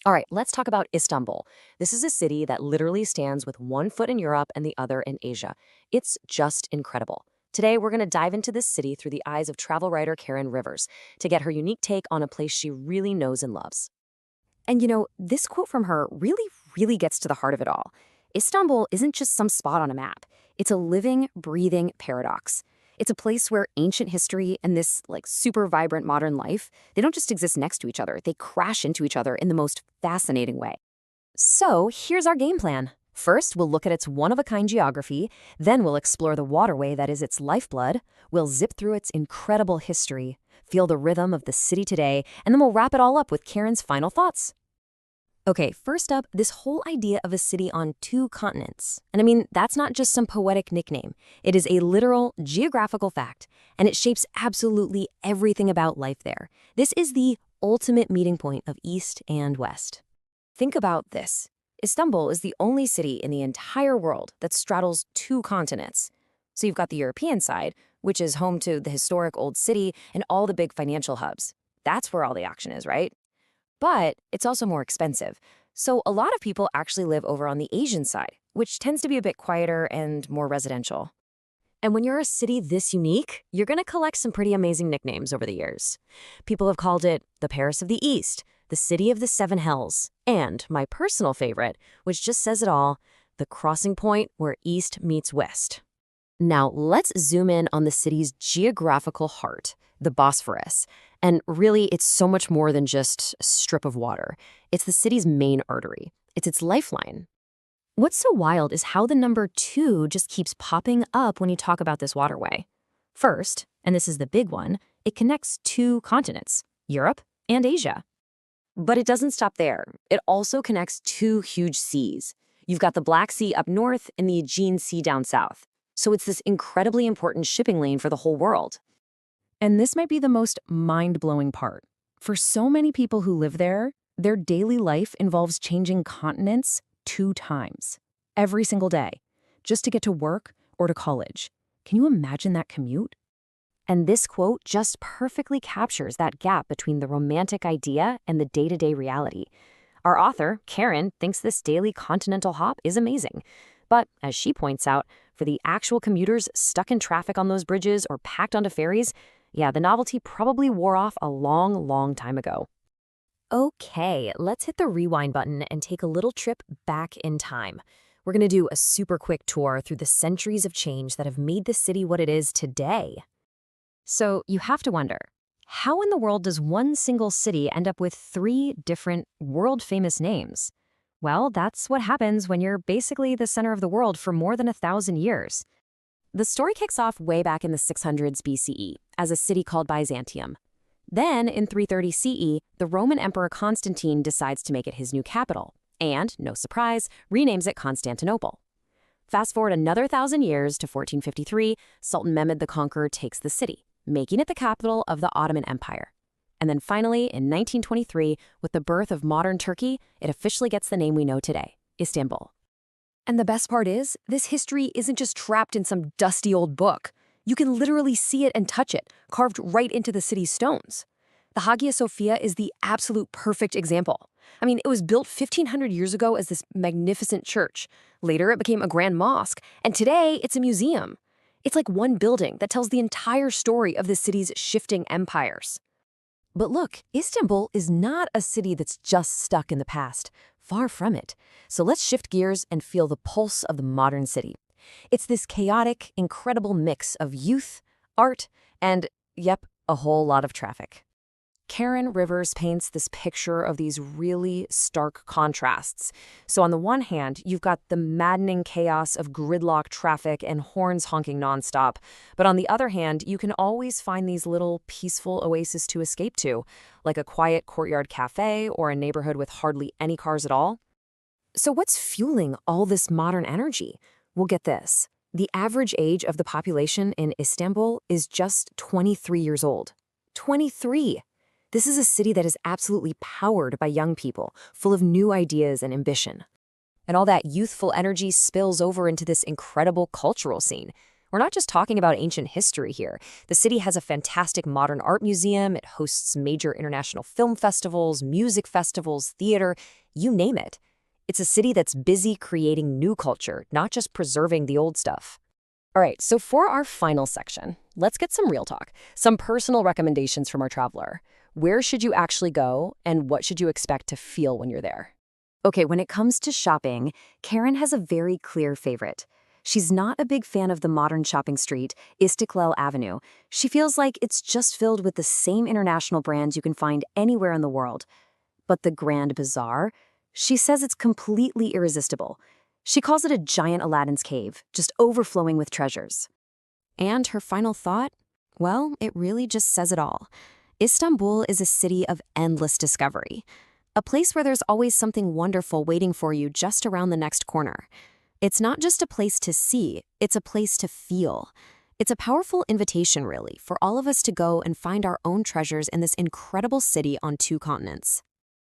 All right, let's talk about Istanbul. This is a city that literally stands with one foot in Europe and the other in Asia. It's just incredible. Today, we're going to dive into this city through the eyes of travel writer Karen Rivers to get her unique take on a place she really knows and loves. And this quote from her really gets to the heart of it all. Istanbul isn't just some spot on a map. It's a living, breathing paradox. It's a place where ancient history and this super vibrant modern life, they don't just exist next to each other. They crash into each other in the most fascinating way. So here's our game plan. First, we'll look at its one-of-a-kind geography. Then we'll explore the waterway that is its lifeblood. We'll zip through its incredible history, feel the rhythm of the city today, and then we'll wrap it all up with Karen's final thoughts. Okay, first up, this whole idea of a city on two continents. And I mean, that's not just some poetic nickname. It is a literal geographical fact, and it shapes absolutely everything about life there. This is the ultimate meeting point of East and West. Think about this. Istanbul is the only city in the entire world that straddles two continents. So you've got the European side, which is home to the historic old city and all the big financial hubs. That's where all the action is, right? But it's also more expensive. So a lot of people actually live over on the Asian side, which tends to be a bit quieter and more residential. And when you're a city this unique, you're going to collect some pretty amazing nicknames over the years. People have called it the Paris of the East, the City of the Seven Hells, and my personal favorite, which just says it all, the crossing point where East meets West. Now, let's zoom in on the city's geographical heart, the Bosphorus. And really, it's so much more than just a strip of water. It's the city's main artery. It's its lifeline. What's so wild is how the number 2 just keeps popping up when you talk about this waterway. First, and this is the big one, it connects two continents, Europe and Asia. But it doesn't stop there. It also connects two huge seas. You've got the Black Sea up north and the Aegean Sea down south. So it's this incredibly important shipping lane for the whole world. And this might be the most mind-blowing part. For so many people who live there, their daily life involves changing continents 2 times, every single day, just to get to work or to college. Can you imagine that commute? And this quote just perfectly captures that gap between the romantic idea and the day-to-day reality. Our author, Karen, thinks this daily continental hop is amazing. But, as she points out, for the actual commuters stuck in traffic on those bridges or packed onto ferries, yeah, the novelty probably wore off a long time ago. Okay, let's hit the rewind button and take a little trip back in time. We're going to do a super quick tour through the centuries of change that have made the city what it is today. So you have to wonder, how in the world does one single city end up with 3 different world-famous names? Well, that's what happens when you're basically the center of the world for more than 1,000 years. The story kicks off way back in the 600s BCE as a city called Byzantium. Then, in 330 CE, the Roman Emperor Constantine decides to make it his new capital, and, no surprise, renames it Constantinople. Fast forward another 1,000 years to 1453, Sultan Mehmed the Conqueror takes the city, making it the capital of the Ottoman Empire. And then finally, in 1923, with the birth of modern Turkey, it officially gets the name we know today, Istanbul. And the best part is, this history isn't just trapped in some dusty old book. You can literally see it and touch it, carved right into the city's stones. The Hagia Sophia is the absolute perfect example. I mean, it was built 1,500 years ago as this magnificent church. Later, it became a grand mosque, and today, it's a museum. It's like one building that tells the entire story of the city's shifting empires. But look, Istanbul is not a city that's just stuck in the past. Far from it. So let's shift gears and feel the pulse of the modern city. It's this chaotic, incredible mix of youth, art, and, yep, a whole lot of traffic. Karen Rivers paints this picture of these really stark contrasts. So on the one hand, you've got the maddening chaos of gridlock traffic and horns honking nonstop. But on the other hand, you can always find these little peaceful oases to escape to, like a quiet courtyard cafe or a neighborhood with hardly any cars at all. So what's fueling all this modern energy? Well, get this. The average age of the population in Istanbul is just 23 years old. 23! This is a city that is absolutely powered by young people, full of new ideas and ambition. And all that youthful energy spills over into this incredible cultural scene. We're not just talking about ancient history here. The city has a fantastic modern art museum, it hosts major international film festivals, music festivals, theater, you name it. It's a city that's busy creating new culture, not just preserving the old stuff. All right, so for our final section, let's get some real talk, some personal recommendations from our traveler. Where should you actually go, and what should you expect to feel when you're there? Okay, when it comes to shopping, Karen has a very clear favorite. She's not a big fan of the modern shopping street, Istiklal Avenue. She feels like it's just filled with the same international brands you can find anywhere in the world. But the Grand Bazaar? She says it's completely irresistible. She calls it a giant Aladdin's cave, just overflowing with treasures. And her final thought? Well, it really just says it all. Istanbul is a city of endless discovery. A place where there's always something wonderful waiting for you just around the next corner. It's not just a place to see, it's a place to feel. It's a powerful invitation, really, for all of us to go and find our own treasures in this incredible city on 2 continents.